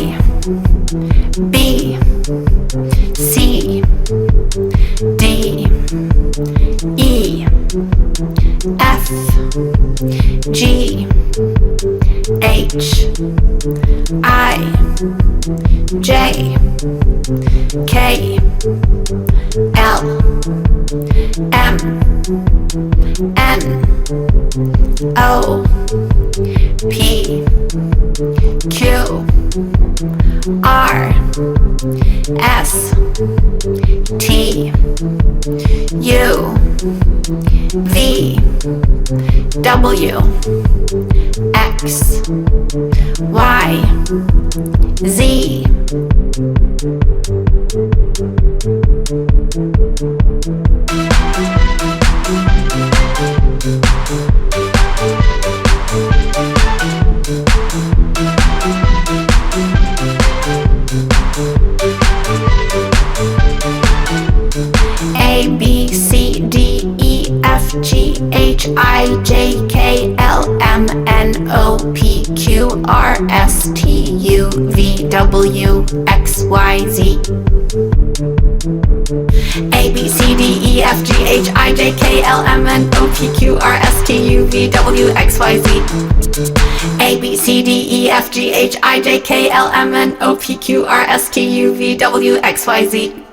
A, B, C, D, E, F, G, H, I, J, K, L, M, N, O, P, Q, R, S, T, U, V, W, X, Y, Z. A, B, C, D, E, F, G, H, I, J, K, L, M, N, O, P, Q, R, S, T, U, V, W, X, Y, Z. A, B, C, D, E, F, G, H, I, J, K, L, M, N, O, P, Q, R, S, T, U, V, W, X, Y, Z. A, B, C, D, E, F, G, H, I, J, K, L, M, N, O, P, Q, R, S, T, U, V, W, X, Y, Z.